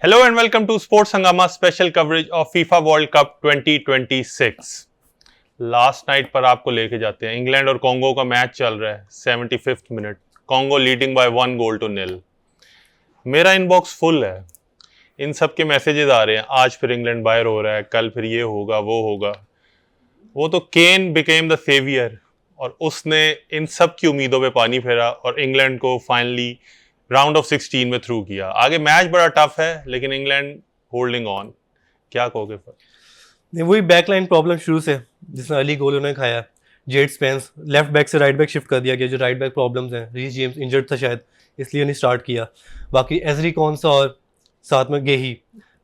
Hello and welcome to Sports Hangama special coverage of FIFA World Cup 2026. Last night पर आपको लेके जाते हैं। इंग्लैंड और कॉन्गो का मैच चल रहा है 75th minute. Congo leading by 1-0। मेरा इनबॉक्स फुल है, इन सब के मैसेजेस आ रहे हैं। आज फिर इंग्लैंड बाहर हो रहा है, कल फिर ये होगा वो होगा। वो तो केन बिकेम द सेवियर और उसने इन सब की उम्मीदों पे पानी फेरा और इंग्लैंड को फाइनली राउंड ऑफ 16 में थ्रू किया। आगे मैच बड़ा टफ है लेकिन इंग्लैंड होल्डिंग ऑन। क्या कहोगे फिर? नहीं, वही बैकलाइन प्रॉब्लम शुरू से, जिसमें अर्ली गोल उन्होंने खाया। जेड स्पेंस लेफ्ट बैक से राइट बैक शिफ्ट कर दिया गया, जो राइट बैक प्रॉब्लम्स हैं। रीस जेम्स इंजर्ड था शायद, इसलिए नहीं स्टार्ट किया। बाकी एजरी कॉन्सा और साथ में गेही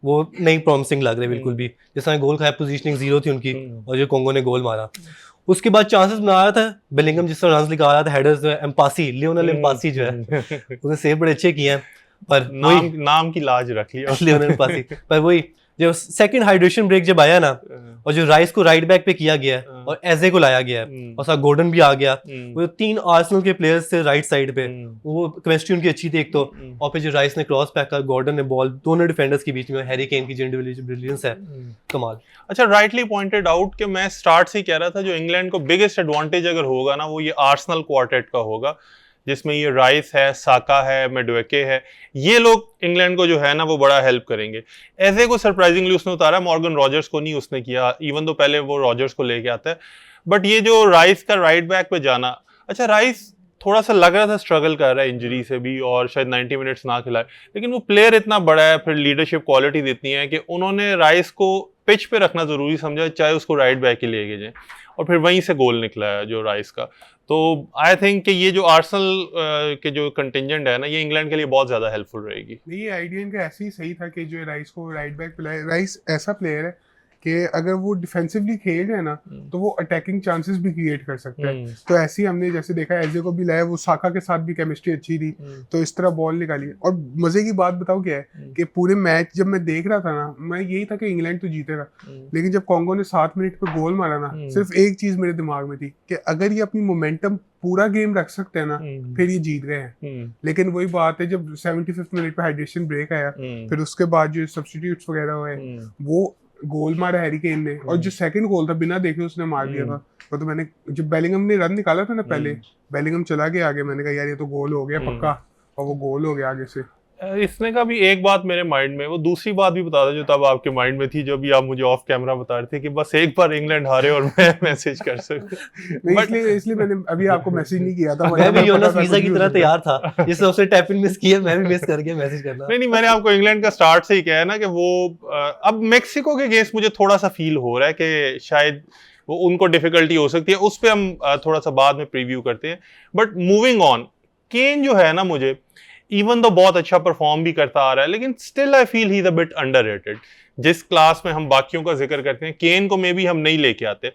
वो नहीं प्रॉमिसिंग लग रहे बिल्कुल भी। जिस गोल खाया पोजीशनिंग जीरो थी उनकी और जो कॉन्गो ने गोल मारा। उसके बाद चांसेस बना रहा था बेलिंगम, जिस तरह रन निकाल रहा था, हेडर्स एम्पासी, लियोनेल एम्पासी जो है उसने सेव बड़े अच्छे किए हैं, पर नाम की लाज रख लिया लियोनेल एम्पासी। पर वही जो सेकंड हाइड्रेशन ब्रेक जब आया ना, और जो राइस को राइट बैक पे किया गया है और एजे को लाया गया है और साथ गॉर्डन भी आ गया, वो तीन आर्सेनल के प्लेयर्स थे राइट साइड पे, वो केमिस्ट्री उनकी अच्छी थी एक तो। और फिर जो राइस ने क्रॉस पैक कर, गॉर्डन ने बॉल, दोनों डिफेंडर्स के बीच में, हैरी केन की जो ब्रिलियंस है, कमाल। अच्छा, राइटली पॉइंटेड आउट कि मैं स्टार्ट से कह रहा था जो इंग्लैंड को बिगेस्ट एडवांटेज अगर होगा ना, वो ये आर्सेनल क्वार्टेट का होगा, जिसमें ये राइस है, साका है, मेडवेके है। ये लोग इंग्लैंड को जो है ना वो बड़ा हेल्प करेंगे। एजे को सरप्राइजिंगली उसने उतारा, मॉर्गन रॉजर्स को नहीं उसने किया, इवन तो पहले वो रॉजर्स को लेके आता है। बट ये जो राइस का राइट बैक पे जाना, अच्छा राइस थोड़ा सा लग रहा था स्ट्रगल कर रहा है इंजरी से भी और शायद 90 मिनट्स ना खिलाए, लेकिन वो प्लेयर इतना बड़ा है, फिर लीडरशिप क्वालिटीज इतनी है कि उन्होंने राइस को पिच पे रखना जरूरी समझा, चाहे उसको राइट बैक ही लेके जाए, और फिर वहीं से गोल निकला है जो राइस का। तो आई थिंक कि ये जो आर्सेनल के जो कंटिंजेंट है ना, ये इंग्लैंड के लिए बहुत ज्यादा हेल्पफुल रहेगी। ये आइडिया इनका ऐसे ही सही था कि जो राइस को राइट बैक पे लाए। राइस ऐसा प्लेयर है कि अगर वो डिफेंसिवली खेल रहे ना तो वो अटैकिंग चांसेस भी क्रिएट कर सकता है। तो ऐसे ही हमने जैसे देखा, एजे को भी लाया, वो साका के साथ भी केमिस्ट्री अच्छी थी, तो इस तरह बॉल निकाली। और मजे की बात बताओ क्या है कि पूरे मैच जब मैं देख रहा था ना, मैं यही था कि इंग्लैंड तो जीतेगा, लेकिन जब कॉन्गो ने 7 मिनट पे गोल मारा ना, सिर्फ एक चीज मेरे दिमाग में थी कि अगर ये अपनी मोमेंटम पूरा गेम रख सकते हैं ना, फिर ये जीत गए हैं। लेकिन वही बात है, जब 75th मिनट पे हाइड्रेशन ब्रेक आया, फिर उसके बाद जो सब्स्टिट्यूट्स वगैरह हुए, वो गोल मारा हैरी केन ने, और जो सेकंड गोल था बिना देखे उसने मार दिया था। वो तो मैंने, जब बेलिंगम ने रन निकाला था ना पहले, बेलिंगम चला गया आगे, मैंने कहा यार ये तो गोल हो गया पक्का, और वो गोल हो गया आगे से। इसने का भी एक बात मेरे माइंड में, वो दूसरी बात भी बता दो जो तब आपके माइंड में थी, जो भी आप मुझे ऑफ कैमरा बता रहे थे कि बस एक बार इंग्लैंड हारे और मैं मैसेज कर सकूं। इसलिए मैंने अभी आपको मैसेज नहीं किया था। मैं भी योनास वीजा की तरह तैयार था, जिस सबसे टैप इन मिस किया, मैं भी मिस करके मैसेज करना। नहीं, मैंने आपको इंग्लैंड का स्टार्ट से ही कहा है ना कि वो अब मेक्सिको के अगेंस्ट मुझे थोड़ा सा फील हो रहा है कि शायद वो उनको डिफिकल्टी हो सकती है। उस पर हम थोड़ा सा बाद में प्रीव्यू करते हैं। बट मूविंग ऑन, केन जो है ना, मुझे इवन तो बहुत अच्छा परफॉर्म भी करता आ रहा है, लेकिन still I feel he is a bit underrated. जिस क्लास में हम बाकियों का जिक्र करते हैं, केन को मे बी हम नहीं लेके आते।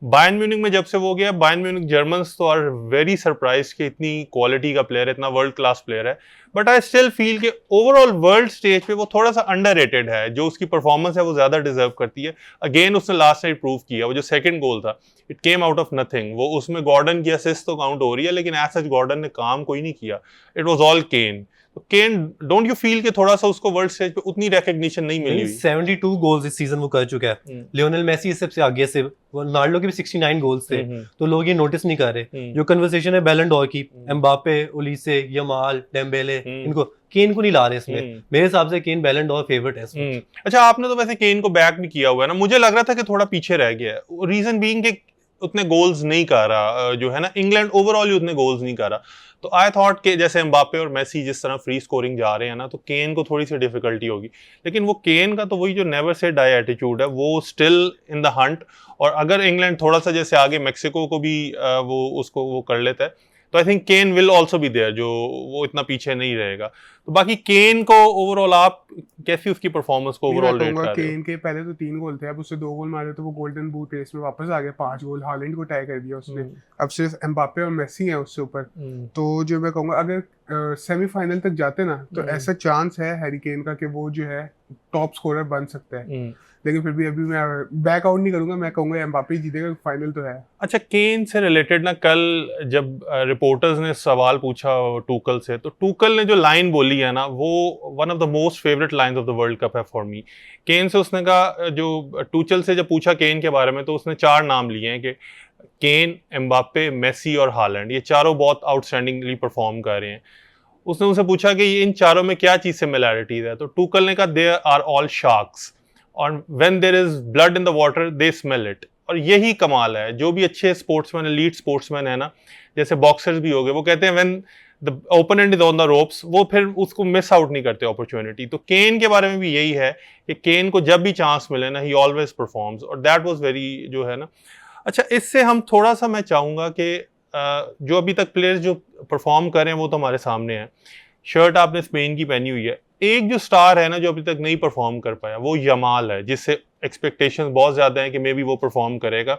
बायर्न म्यूनिख में जब से वो गया, बायर्न म्यूनिख जर्मन्स तो आर वेरी सरप्राइज कि इतनी क्वालिटी का प्लेयर है, इतना वर्ल्ड क्लास प्लेयर है। बट आई स्टिल फील कि ओवरऑल वर्ल्ड स्टेज पे वो थोड़ा सा अंडररेटेड है। जो उसकी परफॉर्मेंस है वो ज्यादा डिजर्व करती है। अगेन उसने लास्ट नाइट प्रूव किया, वो जो सेकंड गोल था, it came out of nothing. वो उसमें गॉर्डन की असिस्ट तो काउंट हो रही है, लेकिन एज सच गॉर्डन ने काम कोई नहीं किया। It was all Ken. Ken, don't you feel कि थोड़ा सा उसको वर्ल्ड स्टेज पे उतनी रिकॉग्निशन नहीं मिली? 72 गोल्स इस सीजन वो कर चुका है। लियोनेल मेसी इससे सबसे आगे से, रोनाल्डो के भी 69 गोल्स थे, तो लोग ये नोटिस नहीं कर रहे। जो कन्वर्सेशन है बैलन डॉर की, एम्बापे, ओलिसे, यमाल, डेम्बेले, इनको, केन को नहीं ला रहे इसमें। मेरे हिसाब से केन बैलन डॉर फेवरेट है इसमें। अच्छा, आपने तो वैसे केन को बैक भी किया हुआ है ना, मुझे लग रहा था कि थोड़ा पीछे रह गया है। रीजन बीइंग कि उतने गोल्स नहीं कर रहा, जो है ना, इंग्लैंड ओवरऑल ही उतने गोल्स नहीं कर रहा। तो आई थॉट कि जैसे एम्बापे और मेसी जिस तरह फ्री स्कोरिंग जा रहे हैं ना, तो केन को थोड़ी सी डिफिकल्टी होगी। लेकिन वो केन का तो वही जो नेवर से डाई एटीट्यूड है, वो स्टिल इन द हंट। और अगर इंग्लैंड थोड़ा सा जैसे आगे मेक्सिको को भी वो उसको वो कर लेता है, तो I think Ken will also be there, जो वो इतना पीछे नहीं रहेगा। तो बाकी केन को ओवरऑल आप कैसी उसकी परफॉर्मेंस को ओवरऑल रेट कर रहे हो? केन के पहले तो 3 गोल थे, अब उससे 2 गोल मारे तो वो गोल्डन बूट रेस में वापस आ गया। 5 गोल, हालैंड को टाई कर दिया उसने। अब सिर्फ एम्बापे और मेसी है उससे ऊपर। तो जो मैं कहूँगा, अगर सेमीफाइनल तक जाते ना, तो ऐसा चांस है हैरी केन का कि वो जो है टॉप स्कोरर बन सकता है। लेकिन फिर भी अभी मैं बैक आउट नहीं करूंगा, मैं कहूंगा एम्बापे जीतेगा, फाइनल तो है। अच्छा, केन से रिलेटेड ना, कल जब रिपोर्टर्स ने सवाल पूछा टूकल से, तो टूकल ने जो लाइन बोली है ना, वो one of the most favourite lines of the world cup है फॉर मी। केन से उसने कहा, जो टूचल से जब पूछा केन के बारे में, तो उसने 4 नाम लिए हैं कि केन, एम्बापे, मेसी और हालैंड, ये चारों बहुत आउटस्टैंडिंगली परफॉर्म कर रहे हैं। उसने उनसे पूछा कि इन चारों में क्या चीज सिमिलैरिटीज है, तो टूकल ने कहा दे आर ऑल शार्क्स, और when there is blood in the water they smell it. और यही कमाल है, जो भी अच्छे स्पोर्ट्समैन, एलीट स्पोर्ट्समैन है ना, जैसे बॉक्सर्स भी हो गए, वो कहते हैं when the opponent is on the ropes, वो फिर उसको मिस आउट नहीं करते अपॉर्चुनिटी। तो केन के बारे में भी यही है कि केन को जब भी चांस मिले ना, ही ऑलवेज परफॉर्म्स, और दैट वाज वेरी जो है ना। अच्छा, इससे हम थोड़ा सा, मैं चाहूंगा कि जो अभी तक प्लेयर्स जो परफॉर्म कर रहे हैं वो तो हमारे सामने है। शर्ट आपने स्पेन की पहनी हुई है। एक जो स्टार है ना जो अभी तक नहीं परफॉर्म कर पाया, वो यमाल है, जिससे एक्सपेक्टेशंस बहुत ज्यादा हैं कि मे बी वो परफॉर्म करेगा।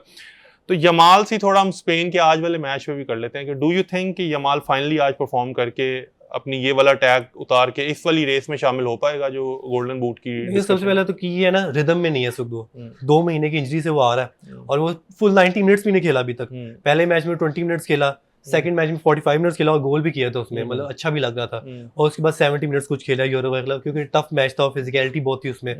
तो यमाल से थोड़ा हम स्पेन के आज वाले मैच में भी कर लेते हैं कि डू यू थिंक कि यमाल फाइनली आज परफॉर्म करके अपनी ये वाला टैग उतार के इस वाली रेस में शामिल हो पाएगा जो गोल्डन बूट की? ये सबसे पहले तो की है ना, रिदम में नहीं है सुगो। 2 महीने की इंजरी से वो आ रहा है, और वो फुल 90 मिनट्स भी नहीं खेला अभी तक। पहले मैच में 20 मिनट्स खेला, सेकंड मैच में 45 मिनट्स खेला और गोल भी किया था उसमें, मतलब अच्छा भी लग रहा था। और उसके बाद 70 मिनट्स कुछ खेला यूरो वाला, क्योंकि टफ मैच था और फिजिकलिटी बहुत थी उसमें,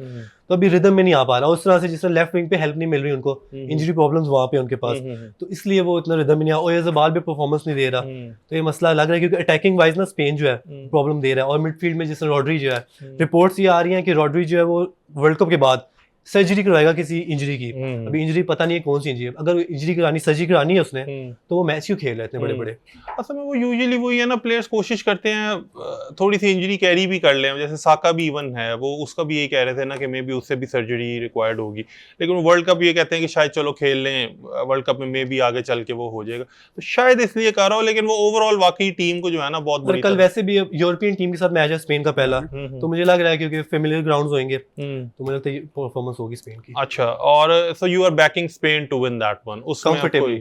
तो अभी रिदम में नहीं आ पा रहा उस तरह से, जिस तरह लेफ्ट विंग पे हेल्प नहीं मिल रही उनको, इंजरी प्रॉब्लम्स वहां पे उनके पास, तो इसलिए वो इतना रिदम में नहीं आ, और ओयाज़ाबाल भी परफॉर्मेंस नहीं दे रहा। तो ये मसला लग रहा है, क्योंकि अटैकिंग वाइज ना स्पेन जो है प्रॉब्लम दे रहा है, और मिडफील्ड में जिस रॉड्री जो है, रिपोर्ट्स ये आ रही हैं कि रॉड्री जो है वो वर्ल्ड कप के बाद सर्जरी करवाएगा किसी इंजरी की। अभी इंजरी पता नहीं है कौन सी इंजरी है, अगर इंजरी करानी, सर्जरी करानी है उसने, तो वो मैच क्यों खेल रहे हैं इतने बड़े बड़े? असल में वो यूजुअली वही है ना, प्लेयर्स कोशिश करते हैं थोड़ी सी इंजरी कैरी भी कर लें, जैसे साका भी इवन है, वो उसका भी ये कह रहे थे ना कि मे बी उससे भी सर्जरी रिक्वायर्ड होगी, लेकिन वर्ल्ड कप ये कहते हैं कि शायद चलो खेल लें, वर्ल्ड कप में मे बी आगे चल के वो हो जाएगा, तो शायद इसलिए कर रहा हो। लेकिन वो ओवरऑल वाकई टीम को जो है ना बहुत बड़ी, कल वैसे भी यूरोपियन टीम के साथ मैच है स्पेन का पहला, तो मुझे लग रहा है क्योंकि फेमिलियर ग्राउंड्स होंगे, तो मुझे लगता है परफॉर्मेंस होगी स्पेन की। अच्छा, और so you are backing Spain to win that one comfortably?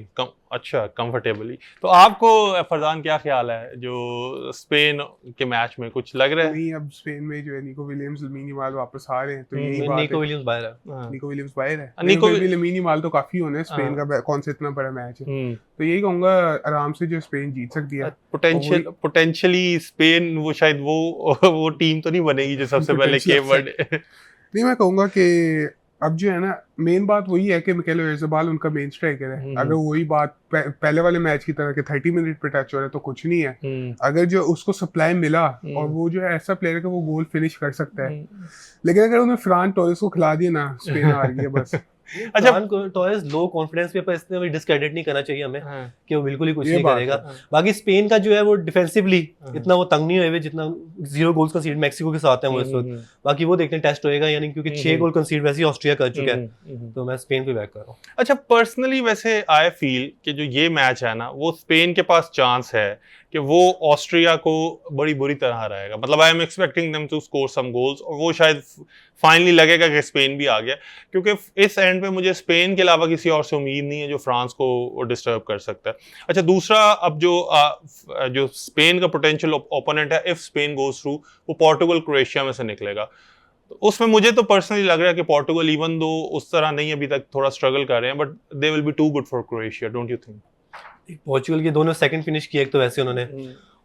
अच्छा, कंफर्टेबली। तो आपको फरजान क्या ख्याल है जो स्पेन के मैच में कुछ लग रहा है? नहीं, अब स्पेन में जो है निको विलियम्स, लमीन यमाल वापस आ रहे हैं, तो यही बात निको विलियम्स बाहर है। निको विलियम्स बाहर है, निको लमीन यमाल तो काफी होने हैं, स्पेन का कौन सा इतना बड़ा मैच है, तो यही कहूंगा आराम से जो स्पेन जीत सकती है। पोटेंशियली स्पेन वो शायद वो टीम तो नहीं बनेगी जो सबसे पहले केप वर्डे। नहीं, मैं कहूंगा कि अब जो है ना, मेन बात वही है कि मिकेल ओयाज़ाबाल उनका मेन स्ट्राइकर है। अगर वही बात पहले वाले मैच की तरह के 30 मिनट पे टच हो रहा है तो कुछ नहीं है। अगर जो उसको सप्लाई मिला और वो जो है ऐसा प्लेयर है कि वो गोल फिनिश कर सकता है, लेकिन अगर उन्हें फ्रान टोरेस को खिला दिया ना, स्पेन हार गई है बस। अच्छा, टोरेस लो कॉन्फिडेंस पे, पर इसमें डिस्क्रेडिट नहीं करना चाहिए हमें कि वो बिल्कुल ही कुछ नहीं करेगा। बाकी स्पेन का जो है वो डिफेंसिवली इतना वो तंग नहीं हुए जितना 0 गोल्स कंसीड मैक्सिको के साथ है वो इस वक्त। बाकी वो देखते हैं टेस्ट होएगा, यानी क्योंकि 6 गोल कंसीड वैसे ही ऑस्ट्रिया कर चुका है, तो मैं स्पेन पे बैक कर रहा हूँ। अच्छा, पर्सनली वैसे आई फील कि जो ये मैच है ना, वो स्पेन के पास चांस है कि वो ऑस्ट्रिया को बड़ी बुरी तरह हराएगा। मतलब I am expecting them to score some goals, और वो शायद फाइनली लगेगा कि स्पेन भी आ गया, क्योंकि इस एंड पे मुझे स्पेन के अलावा किसी और से उम्मीद नहीं है जो फ्रांस को डिस्टर्ब कर सकता है। अच्छा, दूसरा, अब जो स्पेन का पोटेंशियल ओपोनेंट है, इफ स्पेन गोज थ्रू, वो पोर्टुगल क्रोएशिया में से निकलेगा। तो उसमें मुझे तो पर्सनली लग रहा है कि पोर्टुगल इवन दो उस तरह नहीं अभी तक थोड़ा स्ट्रगल कर रहे हैं, but they will be too good for Croatia, don't you think? Portugal के दोनों सेकंड फिनिश किया एक तो वैसे उन्होंने,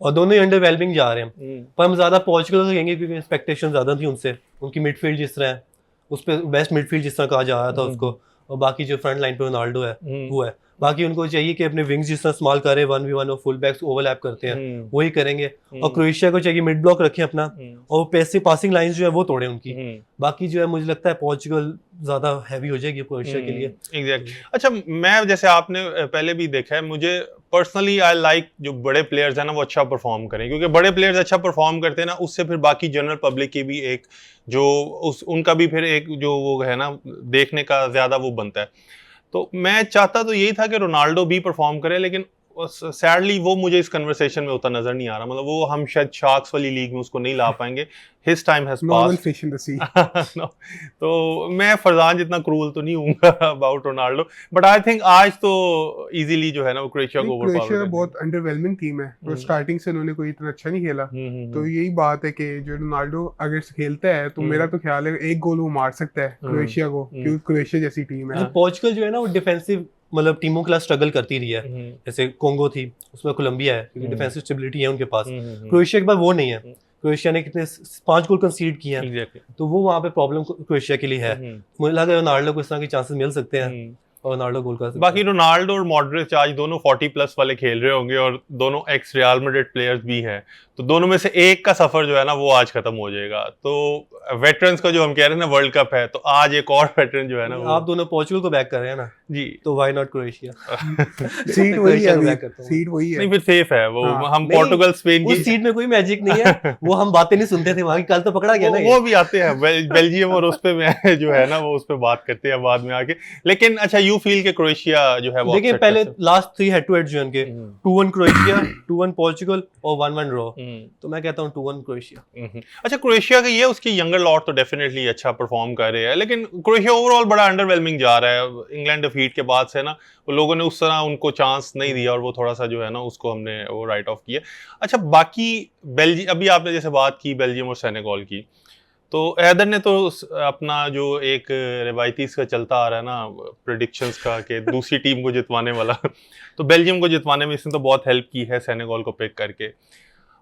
और दोनों ही अंडरवेलमिंग जा रहे हैं, पर हम ज्यादा पोर्चुगल को कहेंगे क्योंकि एक्सपेक्टेशन ज्यादा थी उनसे। उनकी मिडफील्ड जिस तरह है, उस पे बेस्ट मिडफील्ड जिस तरह कहा जा रहा था उसको, और बाकी जो फ्रंट लाइन पे रोनाल्डो है वो है। बाकी उनको चाहिए कि अपने विंग्स जिस तरह इस्तेमाल करें 1v1 और फुल बैक्स ओवरलैप करते हैं, वही करेंगे। और क्रोएशिया को चाहिए मिड ब्लॉक रखें अपना, और पैसे पासिंग लाइंस जो है वो तोड़े उनकी। बाकी जो है मुझे लगता है पोर्चुगल ज्यादा हैवी हो जाएगी क्रोएशिया के लिए। एग्जैक्टली। अच्छा, मैं जैसे आपने पहले भी देखा है, मुझे पर्सनली आई लाइक जो बड़े प्लेयर्स हैं ना वो अच्छा परफॉर्म करें, क्योंकि बड़े प्लेयर्स अच्छा परफॉर्म करते हैं ना, उससे फिर बाकी जनरल पब्लिक की भी एक जो उनका भी फिर एक जो वो है ना देखने का ज्यादा वो बनता है। तो मैं चाहता तो यही था कि रोनाल्डो भी परफॉर्म करे, लेकिन सैडली वो मुझे इस कन्वर्सेशन में उतना नजर नहीं आ रहा। मतलब वो हम शायद शार्क्स वाली लीग में उसको नहीं ला पाएंगे। his time has normal passed. Fish in the sea. No. तो मैं फरजान जितना क्रूल तो नहीं हूँगा about Ronaldo, but I think आज तो इजीली जो है ना वो क्रोएशिया को ओवरपावर क्रोएशिया कर बहुत अंडरवेलमिंग टीम है, तो स्टार्टिंग से उन्होंने कोई इतना अच्छा नहीं खेला। तो यही बात है कि जो रोनाल्डो अगर खेलता है तो मेरा तो ख्याल है एक गोल वो मार सकता है क्रोएशिया को, क्योंकि क्रोएशिया जैसी टीम है। पोर्चुगल जो है ना वो डिफेंसिव मतलब टीमों के लिए स्ट्रगल करती रही है, जैसे कोंगो थी उसमें कोलंबिया है, क्योंकि डिफेंसिव स्टेबिलिटी है उनके पास। क्रोएशिया के पास वो नहीं है, क्रोएशिया ने कितने 5 गोल कंसीड किए हैं, तो वो वहाँ पे प्रॉब्लम क्रोएशिया के लिए है। मुझे लगा रोनाल्डो को इस तरह के चांसेस मिल सकते हैं और रोनाल्डो गोल कर सकता है। बाकी रोनाल्डो और मॉड्रिच आज दोनों 40+ वाले खेल रहे होंगे और दोनों एक्स रियल मैड्रिड प्लेयर्स भी हैं, तो दोनों में से एक का सफर जो है ना वो आज खत्म हो जाएगा। तो वेटरन्स का जो हम कह रहे हैं ना वर्ल्ड कप है, तो आज एक और वेटरन जो है ना वो आप दोनों पोर्चुगल को बैक कर रहे हैं ना जी, तो व्हाई नॉट क्रोएशिया? सीट वही है अभी, सीट वही है। नहीं फिर सेफ है वो। हाँ, हम पोर्टुगल स्पेन उस की सीट में कोई मैजिक नहीं है, वो हम बातें नहीं सुनते थे वहां की, कल तो पकड़ा गया ना वो भी आते हैं बेल्जियम और उस पे मैं जो है ना वो उस पे बात करते हैं बाद में आके। लेकिन अच्छा यू फील के क्रोएशिया जो है वो देखिए upset पहले कर लास्ट 3 हेड टू हेड जो इनके 2-1 क्रोएशिया, 2-1 पोर्चुगल और 1-1 ड्रॉ, सकते। तो मैं कहता हूँ 2-1 क्रोएशिया। अच्छा क्रोएशिया का ये उसकी यंगर लॉट तो डेफिनेटली अच्छा परफॉर्म कर रहे हैं, लेकिन क्रोएशिया ओवरऑल बड़ा अंडरवेलमिंग जा रहा है। इंग्लैंड डिफीट के बाद से ना वो लोगों ने उस तरह उनको चांस नहीं दिया और वो थोड़ा सा जो है ना उसको हमने वो राइट ऑफ किया। अच्छा बाकी बेल्जियम, अभी आपने जैसे बात की बेल्जियम और सेनेगल की, तो हैदर ने तो अपना जो एक रिवायती इसका चलता आ रहा है ना प्रेडिक्शंस का कि दूसरी टीम को जितवाने वाला, तो बेल्जियम को जितवाने में इसने तो बहुत हेल्प की है सेनेगल को पिक करके।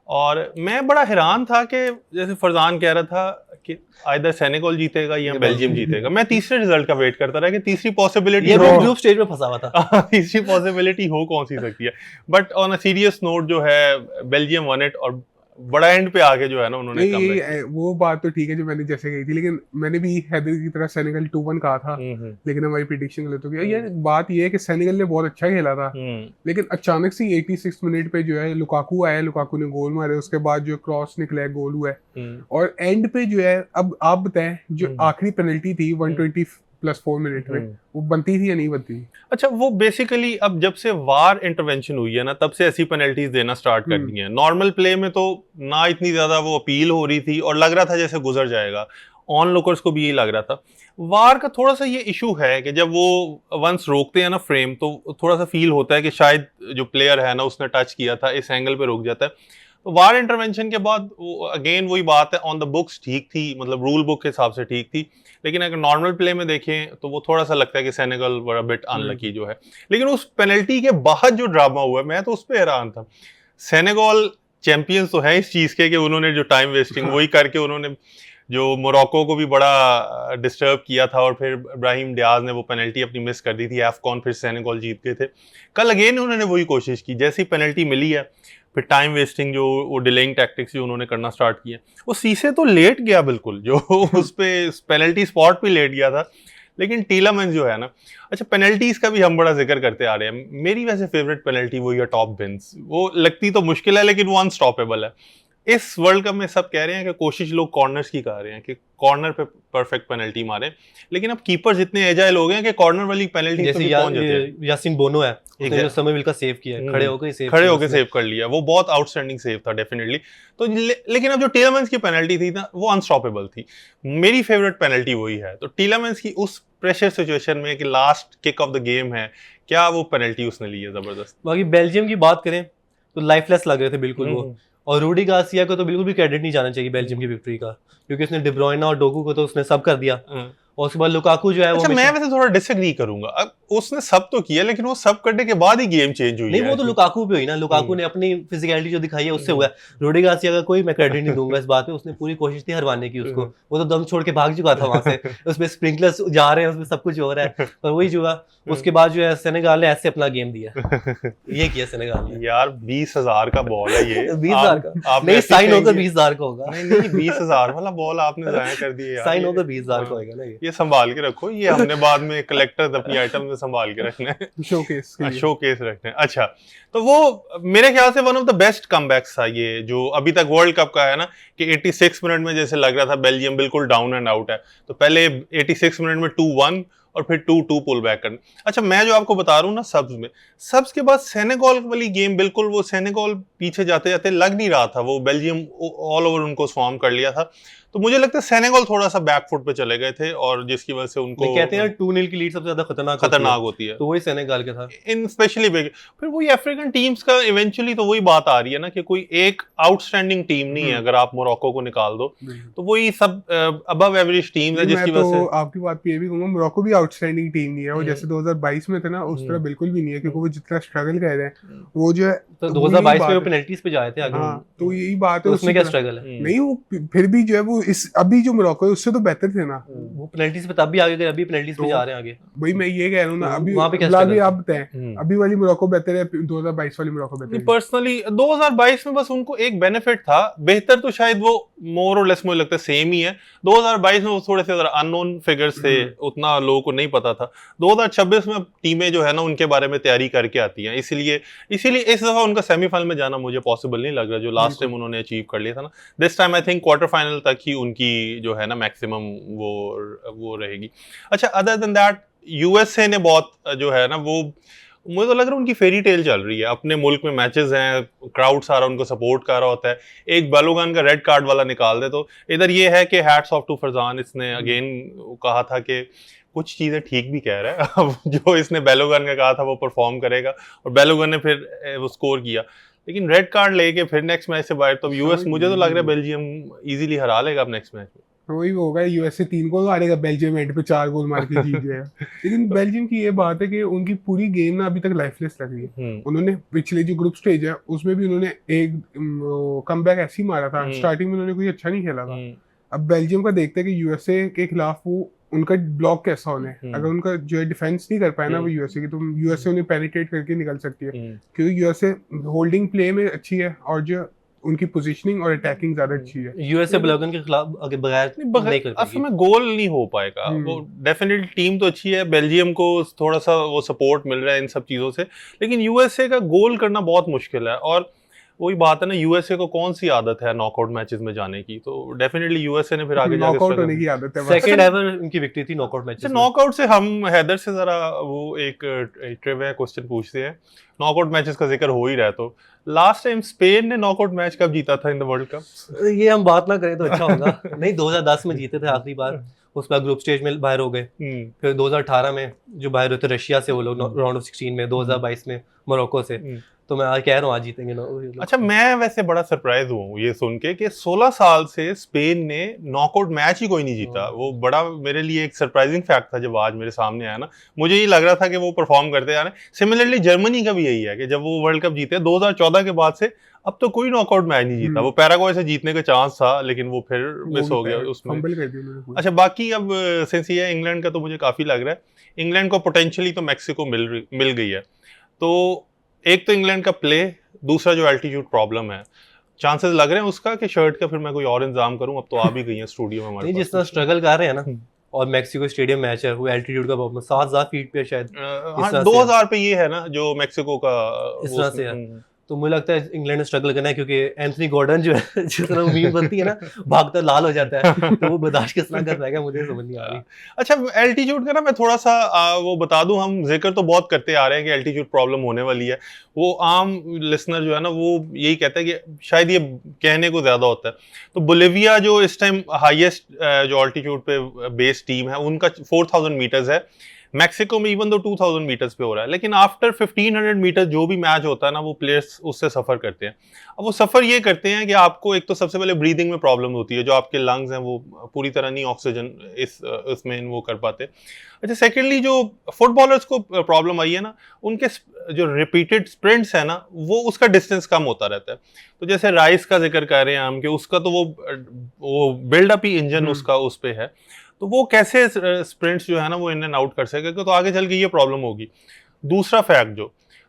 और मैं बड़ा हैरान था कि जैसे फरजान कह रहा था कि आइदर सेनेगल जीतेगा या बेल्जियम जीतेगा, मैं तीसरे रिजल्ट का वेट करता रहा कि तीसरी पॉसिबिलिटी ये वो ग्रुप स्टेज में फंसा हुआ था। तीसरी पॉसिबिलिटी हो कौन सी सकती है। But on a serious note जो है बेल्जियम वन इट और बड़ा एंड पे आके जो है ना उन्होंने नहीं ये वो बात तो ठीक है जो मैंने जैसे कही थी, लेकिन मैंने भी हैदर की तरह सेनेगल 2-1 कहा था, लेकिन हमारी प्रेडिक्शन गलत हो गई। ये बात ये है कि सेनेगल ने बहुत अच्छा खेला था, लेकिन अचानक से 86 मिनट पे जो है लुकाकू आया, लुकाकू ने गोल मारे, उसके बाद जो क्रॉस निकला गोल हुआ है, और एंड पे जो है अब आप बताएं जो आखिरी पेनल्टी थी 120+4 मिनट में, वो बनती थी या नहीं बनती? अच्छा वो बेसिकली अब जब से वार इंटरवेंशन हुई है ना तब से ऐसी पेनल्टीज देना स्टार्ट कर दी हैं। नॉर्मल प्ले में तो ना इतनी ज्यादा वो अपील हो रही थी और लग रहा था जैसे गुजर जाएगा, ऑन लोकर्स को भी यही लग रहा था। वार का थोड़ा सा ये इशू है कि जब वो वंस रोकते हैं ना फ्रेम, तो थोड़ा सा फील होता है कि शायद जो प्लेयर है ना उसने टच किया था, इस एंगल पे रुक जाता है। तो वार इंटरवेंशन के बाद अगेन वही बात है, ऑन द बुक्स ठीक थी, मतलब रूल बुक के हिसाब से ठीक थी, लेकिन अगर नॉर्मल प्ले में देखें तो वो थोड़ा सा लगता है कि Senegal were a bit unlucky जो है। लेकिन उस पेनल्टी के बाद जो ड्रामा हुआ मैं तो उस पर हैरान था। सेनेगल चैंपियंस तो है इस चीज के कि उन्होंने जो टाइम वेस्टिंग वही करके उन्होंने जो मोरक्को को भी बड़ा डिस्टर्ब किया था, और फिर इब्राहिम डियाज ने वो पेनल्टी अपनी मिस कर दी थी एफकॉन, फिर सेनेगल जीत गए थे। कल अगेन उन्होंने वही कोशिश की, जैसी पेनल्टी मिली है फिर टाइम वेस्टिंग जो वो डिलेइंग टैक्टिक्स जो उन्होंने करना स्टार्ट किया। वो सीसे तो लेट गया बिल्कुल, जो उस पे पेनल्टी स्पॉट पे लेट गया था, लेकिन टीलेमेंस जो है ना, अच्छा पेनल्टीज का भी हम बड़ा जिक्र करते आ रहे हैं। मेरी वैसे फेवरेट पेनल्टी वही है टॉप बिन्स। वो लगती तो मुश्किल है लेकिन वो अनस्टॉपेबल है। इस वर्ल्ड कप में सब कह रहे हैं कि कोशिश लोग कॉर्नर्स की कर रहे हैं कि कॉर्नर पे परफेक्ट पेनल्टी मारे, लेकिन अब कीपर्स इतने एजाइल हो गए हैं कि कॉर्नर वाली पेनल्टी जैसे यासीन बोनो है, उसने जो समय मिलकर सेव किया है, खड़े होकर सेव कर लिया, वो बहुत आउटस्टैंडिंग सेव था डेफिनेटली। तो लेकिन अब जो टीलेमेंस की पेनल्टी थी ना वो अनस्टॉपेबल थी। मेरी फेवरेट पेनल्टी वही है। तो टीलेमेंस की उस प्रेशर सिचुएशन में कि last kick off the game है, क्या वो पेनल्टी उसने ली है जबरदस्त। बाकी बेल्जियम की बात करें तो लाइफलेस लग रहे थे बिल्कुल वो, और रूडी गार्सिया को तो बिल्कुल भी क्रेडिट नहीं जाना चाहिए बेल्जियम की विक्ट्री का, क्योंकि उसने डी ब्रुयना और डोकू को तो उसने सब कर दिया, और उसके बाद लुकाकू जो है अच्छा, मैं वैसे थोड़ा डिसएग्री करूंगा। अब उसने सब तो किया, लेकिन वो सब करने के बाद ही गेम चेंज हुई नहीं है। वो तो लुकाकू पे हुई ना, लुकाकू ने अपनी फिजिकलिटी जो दिखाई है उससे हुआ है। रूडी गार्सिया का कोई मैं क्रेडिट नहीं दूंगा इस बात पे, उसने पूरी कोशिश थी हरवाने की उसको, वो तो दम छोड़ के भाग चुका था वहां से। उसमें स्प्रिंकलर्स जा रहे हैं, उसमें सब कुछ हो रहा है, पर वही जुआ। उसके बाद जो है सेनेगाल ने ऐसे अपना गेम दिया, ये किया सेनेगाल ने। यार 20,000 का बॉल है ये। 20,000 का नहीं, साइन होकर 20,000 का होगा। नहीं 20,000 वाला बॉल आपने जाया कर दिया। साइन होकर 20,000 का होगा ना ये संभाल के रखो, ये हमने बाद में कलेक्टर अपनी आइटम में संभाल के रखना है, शोकेस रखना है। अच्छा, तो वो मेरे ख्याल से one of the best comebacks था ये जो अभी तक वर्ल्ड कप का है ना, कि 86 मिनट में जैसे लग रहा था बेल्जियम बिल्कुल डाउन एंड आउट है, तो पहले 86 मिनट में 2-1 और फिर 2-2 पुल बैक करना। अच्छा, मैं जो आपको बता रहा हूँ ना सब्स के बाद सेनेगल वाली गेम, बिल्कुल वो सेनेगल पीछे जाते जाते लग नहीं रहा था, वो बेल्जियम ऑल ओवर उनको स्वार्म कर लिया था। तो मुझे लगता है सेनेगल थोड़ा सा बैकफुट पे चले गए थे, और जिसकी वजह से उनको कहते हैं 2-0 की लीड सबसे ज्यादा खतरनाक होती है, तो वही सेनेगल का था इन स्पेशली फिर वही अफ्रीकन टीम्स का इवेंचुअली तो वही बात आ रही है ना कि कोई एक आउटस्टैंडिंग टीम नहीं है, अगर आप मोरक्को को निकाल दो तो वही सब अबव एवरेज टीम है, जिसकी वजह से आपकी बात पे ये भी कहूंगा, मोरक्को भी आउटस्टैंडिंग टीम नहीं है, वो जैसे 2022 में थे ना उस तरह बिल्कुल भी नहीं है, क्योंकि वो जितना स्ट्रगल कर रहे हैं वो जो है तो 2022 में वो पेनल्टीज पे जाए थे आगे। तो यही बात है, उसमें क्या स्ट्रगल है? नहीं वो फिर भी जो है वो इस अभी जो मोरक्को है उससे तो बेहतर थे ना, वो पेनल्टीज पे तब भी आगे गए, अभी पेनल्टीज पे जा रहे हैं आगे। वही मैं ये कह रहा हूँ ना, अभी वहाँ पे क्या फिलहाल struggle आप बताएं अभी वाली मोरक्को बेहतर है 2022 वाली मोरक्को बेहतर है? पर्सनली 2022 में बस उनको एक बेनिफिट था, बेहतर तो शायद वो मोर और लेस मुझे लगता है सेम ही है। 2022 में वो थोड़े से अननोन फिगर्स थे, उतना लोगों को नहीं पता था। 2026 में टीमें जो है ना उनके बारे में तैयारी करके आती हैं, इसीलिए इस दफा उनका सेमीफाइनल में जाना मुझे पॉसिबल नहीं लग रहा, जो लास्ट टाइम उन्होंने अचीव कर लिया था ना। This time I think quarter final तक ही उनकी जो है ना मैक्सिमम वो रहेगी। अच्छा, अदर देन दैट यूएसए ने बहुत जो है ना वो, मुझे तो लग रहा है उनकी फेरी टेल चल रही है, अपने मुल्क में मैचेस हैं, क्राउड सारा उनको सपोर्ट कर रहा होता है, एक बैलोगन का रेड कार्ड वाला निकाल दे तो इधर ये है कि हैट्स ऑफ टू फरजान, इसने अगेन कहा था कि कुछ चीजें ठीक भी कह रहा है अब जो इसने बैलोगन का कहा था वो परफॉर्म करेगा, और बैलोगन ने फिर वो स्कोर किया, लेकिन रेड कार्ड लेके फिर नेक्स्ट मैच से बाहर, तो यूएस मुझे तो लग रहा है बेल्जियम इजीली हरा लेगा अब नेक्स्ट मैच में। वही होगा, यूएसए 3 गोल मारेगा, बेल्जियम एंड पे 4 गोल मार के जीत जाएगा। लेकिन बेल्जियम की ये बात है कि उनकी पूरी गेम ना अभी तक लाइफलेस लग रही है। उन्होंने पिछले जो ग्रुप स्टेज है उसमें भी उन्होंने एक कमबैक ऐसे ही मारा था, स्टार्टिंग में उन्होंने कोई अच्छा नहीं खेला था। अब बेल्जियम का देखते हैं कि यूएसए के खिलाफ वो उनका ब्लॉक कैसा होना है, अगर उनका जो है डिफेंस नहीं कर पाए ना वो यूएसए की, तो यूएसए उन्हें पेनिट्रेट करके निकल सकती है, क्योंकि यूएसए होल्डिंग प्ले में अच्छी है और जो उनकी पोजीशनिंग और अटैकिंग ज्यादा अच्छी है। यूएसए ब्लॉगन के खिलाफ आगे बगैर नहीं कर पाएगी, असल में गोल नहीं हो पाएगा वो। डेफिनेटली टीम तो अच्छी है, बेल्जियम को थोड़ा सा वो सपोर्ट मिल रहा है इन सब चीजों से, लेकिन यूएसए का गोल करना बहुत मुश्किल है। और वही बात है ना, यूएसए को कौन सी आदत है नॉकआउट मैचेस में जाने की, तो डेफिनेटली यूएसए ने फिर आगे जाके नॉकआउट होने की आदत है। सेकंड एवर उनकी विक्ट्री थी नॉकआउट मैचेस में। नॉकआउट से हम हैदर से जरा वो एक ट्रिविया क्वेश्चन पूछते हैं, नॉकआउट मैचेस का जिक्र हो ही रहा है, तो लास्ट टाइम स्पेन ने नॉकआउट मैच कब जीता था इन द वर्ल्ड कप? ये हम बात ना करें तो अच्छा होगा। नहीं, 2010 में जीते थे आखिरी बार, उस बार ग्रुप स्टेज में बाहर हो गए। फिर 2018 में जो बाहर हुए थे रशिया से वो लोग राउंड ऑफ 16 में, 2022 में मोरक्को से, तो मैं आज कह रहा हूँ आज जीतेंगे ना। अच्छा, मैं वैसे बड़ा सरप्राइज हुआ ये सुन के कि 16 साल से स्पेन ने नॉकआउट मैच ही कोई नहीं जीता। वो बड़ा मेरे लिए एक सरप्राइजिंग फैक्ट था जब आज मेरे सामने आया ना। मुझे ये लग रहा था कि वो परफॉर्म करते जा रहे हैं। सिमिलरली जर्मनी का भी यही है कि जब वो वर्ल्ड कप जीते 2014 के बाद से अब तो कोई नॉकआउट मैच नहीं जीता। वो पैराग्वे से जीतने का चांस था, लेकिन वो फिर मिस हो गया उसमें। अच्छा, बाकी अब सिंस ये इंग्लैंड का, तो मुझे काफी लग रहा है इंग्लैंड को पोटेंशियली तो मैक्सिको मिल गई है। तो एक तो इंग्लैंड का प्ले, दूसरा जो एल्टीट्यूड प्रॉब्लम है, चांसेस लग रहे हैं उसका कि शर्ट का फिर मैं कोई और इंतजाम करूं। अब तो आ भी गई है स्टूडियो में हमारे पास। जिस तरह स्ट्रगल कर रहे हैं ना, और मैक्सिको स्टेडियम मैच है, वो एल्टीट्यूड का प्रॉब्लम 7000 फीट पे शायद, 2000 पे ये है ना जो मैक्सिको का इस तरह से है। तो मुझे लगता है इंग्लैंड ने स्ट्रगल करना है, क्योंकि एंथनी गॉर्डन जो है जिस तरह मीम बनती है ना, भागता लाल हो जाता है, तो वो बर्दाश्त किस तरह कर पाएगा मुझे समझ नहीं आ रही। अच्छा, एल्टीट्यूड का ना मैं थोड़ा सा वो बता दूं, हम जिक्र तो बहुत करते आ रहे हैं कि एल्टीट्यूड प्रॉब्लम होने वाली है। वो आम लिसनर जो है ना वो यही कहता है कि शायद ये कहने को ज्यादा होता है। तो बोलिविया जो इस टाइम हाईएस्ट जो एल्टीट्यूड पे बेस्ड टीम है, उनका 4000 मीटर्स है। मैक्सिको में इवन तो 2000 मीटर्स पे हो रहा है, लेकिन आफ्टर 1500 मीटर जो भी मैच होता है ना, वो प्लेयर्स उससे सफर करते हैं। अब वो सफर ये करते हैं कि आपको एक तो सबसे पहले ब्रीदिंग में प्रॉब्लम होती है, जो आपके लंग्स हैं वो पूरी तरह नहीं ऑक्सीजन इसमें वो कर पाते। अच्छा, सेकेंडली जो फुटबॉलर्स को प्रॉब्लम आई है ना, उनके जो रिपीटेड स्प्रिंट्स है ना, वो उसका डिस्टेंस कम होता रहता है। तो जैसे राइस का जिक्र कर रहे हैं हम कि उसका तो वो बिल्डअप ही इंजन उसका उस पे है, तो वो कैसे स्प्रिंट्स जो है ना वो इन एंड आउट कर सकेगा, तो आगे चल के ये प्रॉब्लम होगी। दूसरा फैक्ट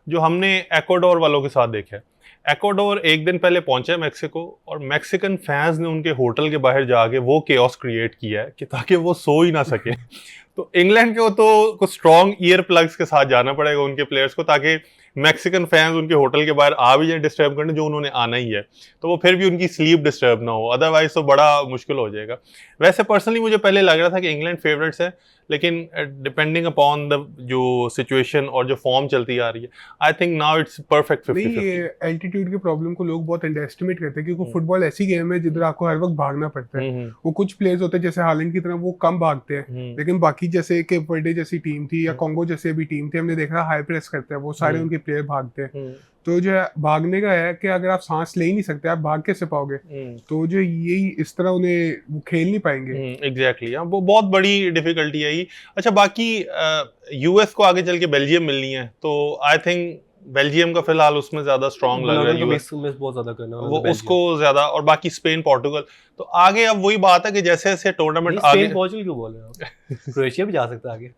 जो हमने एक्वाडोर वालों के साथ देखा है, एक्वाडोर एक दिन पहले पहुंचा है मैक्सिको, और मैक्सिकन फैंस ने उनके होटल के बाहर जाके वो केओस क्रिएट किया है कि ताकि वो सो ही ना सके। तो इंग्लैंड के तो कुछ स्ट्रॉन्ग ईयर प्लग्स के साथ जाना पड़ेगा उनके प्लेयर्स को, ताकि मैक्सिकन फैंस उनके होटल के बाहर आ भी जाए डिस्टर्ब करने, जो उन्होंने आना ही है, तो वो फिर भी उनकी स्लीप डिस्टर्ब ना हो, अदरवाइज तो बड़ा मुश्किल हो जाएगा। वैसे पर्सनली मुझे पहले लग रहा था कि इंग्लैंड फेवरेट्स है, लेकिन डिपेंडिंग अपॉन द जो सिचुएशन और जो फॉर्म चलती आ रही है, I think now it's perfect नहीं, 50-50। ये एल्टीट्यूड के प्रॉब्लम को लोग बहुत अंडर एस्टिमेट करते हैं, क्योंकि फुटबॉल ऐसी गेम है जिधर आपको हर वक्त भागना पड़ता है। वो कुछ प्लेयर्स होते हैं जैसे हालैंड की तरह, वो कम भागते हैं, लेकिन बाकी जैसे कि वर्डे जैसी टीम थी या कॉन्गो जैसे भी टीम थी, हमने देखा हाई प्रेस करते हैं, वो सारे उनके प्लेयर भागते हैं। तो जो है भागने का है कि अगर आप सांस ले ही नहीं सकते, आप भाग कैसे पाओगे? तो जो यही इस तरह उन्हें वो खेल नहीं पाएंगे। एग्जैक्टली, हाँ, वो बहुत बड़ी डिफिकल्टी है ये। अच्छा, बाकी यूएस को आगे चल के बेल्जियम मिलनी है, तो आई थिंक बेल्जियम का फिलहाल उसमें ज्यादा स्ट्रांग लग रहा है, यूएस मिस बहुत ज्यादा करना है वो उसको ज्यादा, और बाकी स्पेन पोर्टुगल। तो आगे अब वही बात है कि जैसे जैसे टूर्नामेंट आगे, स्पेन पोर्चुगल क्यों बोल रहे हो आप? क्रोएशिया भी जा सकता है आगे।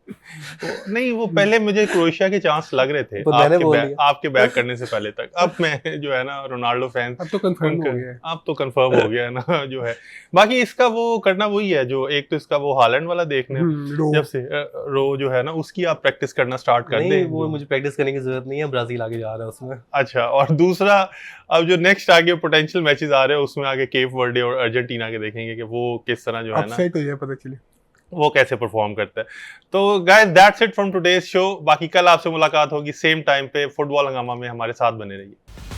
नहीं, वो पहले मुझे क्रोएशिया के चांस लग रहे थे तो मैंने बोल दिया। आपके बैक करने से पहले तक। अब मैं जो है ना रोनाल्डो फैन, अब तो कंफर्म हो गया है। अब तो कंफर्म हो गया है ना जो है। बाकी इसका वो करना वही है, जो एक तो इसका वो हालैंड वाला देखने जब से रो जो है ना, उसकी आप प्रैक्टिस करना स्टार्ट कर दें। वो मुझे प्रैक्टिस करने की जरूरत नहीं है, ब्राजील आगे जा रहा है उसमें। अच्छा, और दूसरा अब जो नेक्स्ट आगे पोटेंशियल मैचेस आ रहे हैं, उसमें आगे केप वर्डे और अर्जेंटीना के देखेंगे कि वो किस तरह जो है ना अपसेट हो जाए, पता चले वो कैसे परफॉर्म करता है। तो guys, that's it from today's show. बाकी कल आपसे मुलाकात होगी सेम टाइम पे फुटबॉल हंगामा में, हमारे साथ बने रहिए।